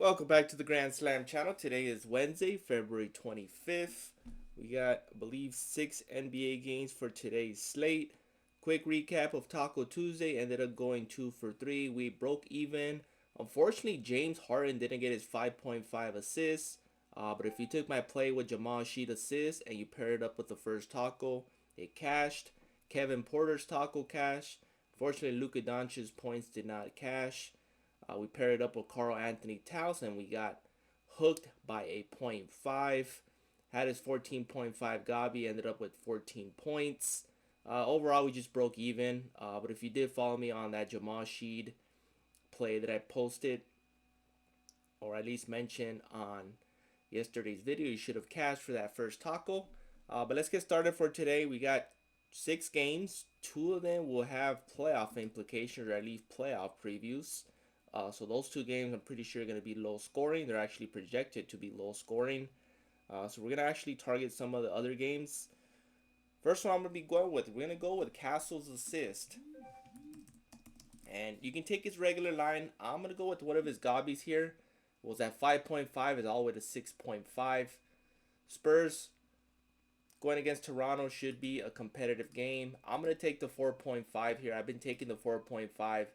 Welcome back to the Grand Slam channel. Today is Wednesday, February 25th. We got, I believe, 6 NBA games for today's slate. Quick recap of Taco Tuesday. Ended up going 2 for 3. We broke even. Unfortunately, James Harden didn't get his 5.5 assists. But if you took my play with Jamal Sheet assist and you paired it up with the first taco, it cashed. Kevin Porter's taco cashed. Unfortunately, Luka Doncic's points did not cash. We paired it up with Carl Anthony Towns and we got hooked by a .5. Had his 14.5 Gabi, ended up with 14 points. Overall, we just broke even. But if you did follow me on that Jamal Sheed play that I posted, or at least mentioned on yesterday's video, you should have cashed for that first taco. But let's get started for today. We got 6 games. 2 of them will have playoff implications, or at least playoff previews. So those 2 games I'm pretty sure are going to be low scoring. They're actually projected to be low scoring. So we're going to actually target some of the other games. First one I'm going to be going with, we're going to go with Castle's assist. And you can take his regular line. I'm going to go with one of his gobbies here. It was at 5.5, is all the way to 6.5. Spurs going against Toronto should be a competitive game. I'm going to take the 4.5 here. I've been taking the 4.5.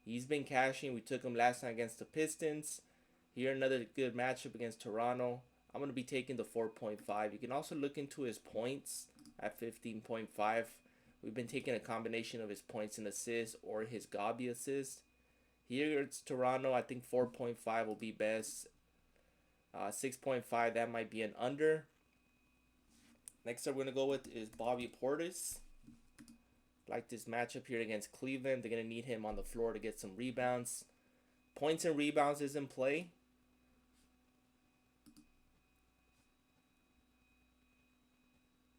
He's been cashing. We took him last night against the Pistons. Here, another good matchup against Toronto. I'm going to be taking the 4.5. You can also look into his points at 15.5. We've been taking a combination of his points and assists or his Gabi assist. Here, it's Toronto. I think 4.5 will be best. 6.5, that might be an under. Next up, we're going to go with is Bobby Portis. Like this matchup here against Cleveland. They're going to need him on the floor to get some rebounds. Points and rebounds is in play.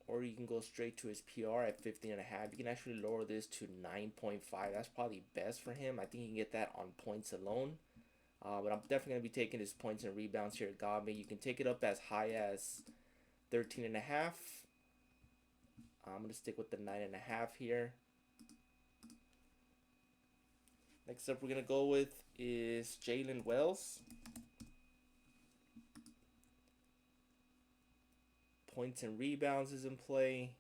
Or you can go straight to his PR at 15.5. You can actually lower this to 9.5. That's probably best for him. I think you can get that on points alone. But I'm definitely going to be taking his points and rebounds here at Gabi. You can take it up as high as 13.5. I'm going to stick with the 9.5 here. Next up we're going to go with is Jalen Wells. Points and rebounds is in play.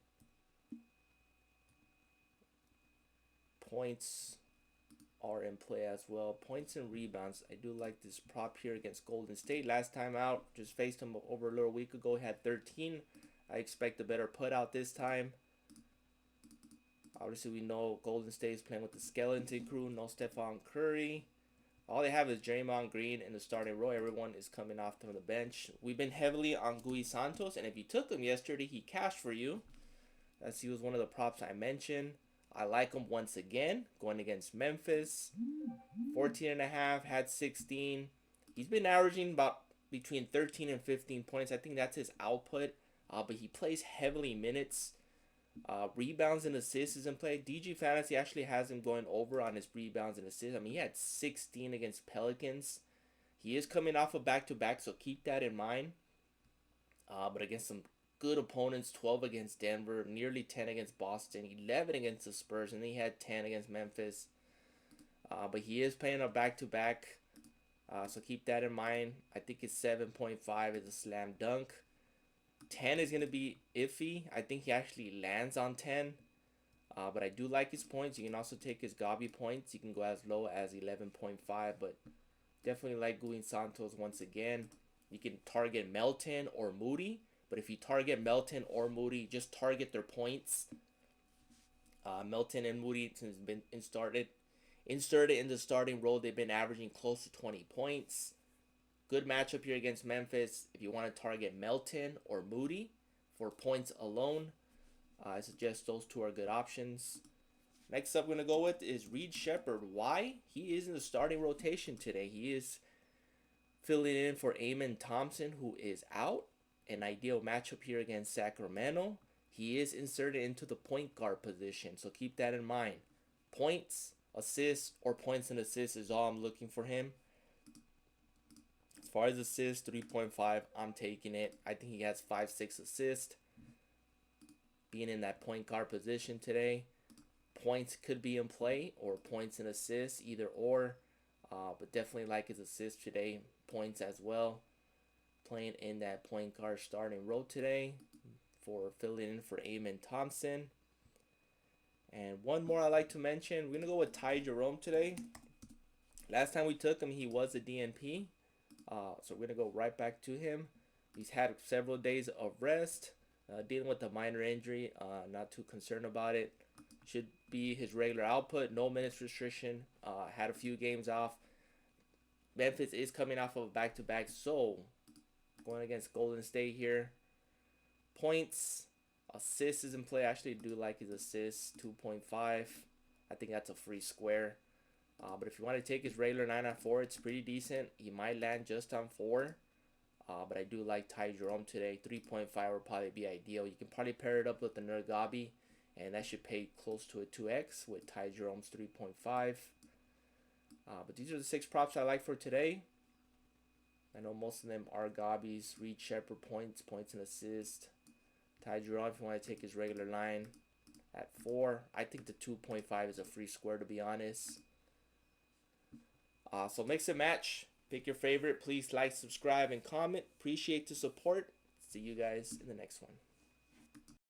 Points are in play as well. Points and rebounds. I do like this prop here against Golden State. Last time out, just faced him over a little week ago. He had 13. I expect a better put out this time. Obviously, we know Golden State is playing with the skeleton crew. No Stephon Curry. All they have is Draymond Green in the starting row. Everyone is coming off from the bench. We've been heavily on Gui Santos, and if you took him yesterday, he cashed for you. As he was one of the props I mentioned. I like him once again, going against Memphis. 14.5, had 16. He's been averaging about between 13 and 15 points. I think that's his output. But he plays heavily minutes. Rebounds and assists is in play. DG Fantasy actually has him going over on his rebounds and assists. I mean, he had 16 against Pelicans. He is coming off a back-to-back, so keep that in mind. But against some good opponents, 12 against Denver, nearly 10 against Boston, 11 against the Spurs, and then he had 10 against Memphis. But he is playing a back-to-back, so keep that in mind. I think his 7.5 is a slam dunk. 10 is going to be iffy. I think he actually lands on 10. But I do like his points. You can also take his Gabi points. You can go as low as 11.5. But definitely like Gui Santos once again. You can target Melton or Moody. But if you target Melton or Moody, just target their points. Melton and Moody, since been inserted in the starting role, they've been averaging close to 20 points. Good matchup here against Memphis. If you want to target Melton or Moody for points alone, I suggest those 2 are good options. Next up, we're going to go with is Reed Shepherd. Why? He is in the starting rotation today. He is filling in for Amen Thompson, who is out. An ideal matchup here against Sacramento. He is inserted into the point guard position, so keep that in mind. Points, assists, or points and assists is all I'm looking for him. As far as assists, 3.5, I'm taking it. I think he has 5-6 assists. Being in that point guard position today. Points could be in play, or points and assists, either or. But definitely like his assists today, points as well. Playing in that point guard starting role today for filling in for Amen Thompson. And one more I like to mention, we're going to go with Ty Jerome today. Last time we took him, he was a DNP. So we're going to go right back to him. He's had several days of rest, dealing with a minor injury. Not too concerned about it. Should be his regular output, no minutes restriction. Had a few games off. Memphis is coming off of a back-to-back, so going against Golden State here. Points, assists is in play. I actually do like his assists, 2.5. I think that's a free square. But if you want to take his regular 9 on 4, it's pretty decent. He might land just on 4. But I do like Ty Jerome today. 3.5 would probably be ideal. You can probably pair it up with the Nurgabi, and that should pay close to a 2x with Ty Jerome's 3.5. But these are the 6 props I like for today. I know most of them are Gabi's, Reed Shepherd points and assists. Ty Jerome, if you want to take his regular line at 4. I think the 2.5 is a free square, to be honest. So mix and match. Pick your favorite. Please like, subscribe, and comment. Appreciate the support. See you guys in the next one.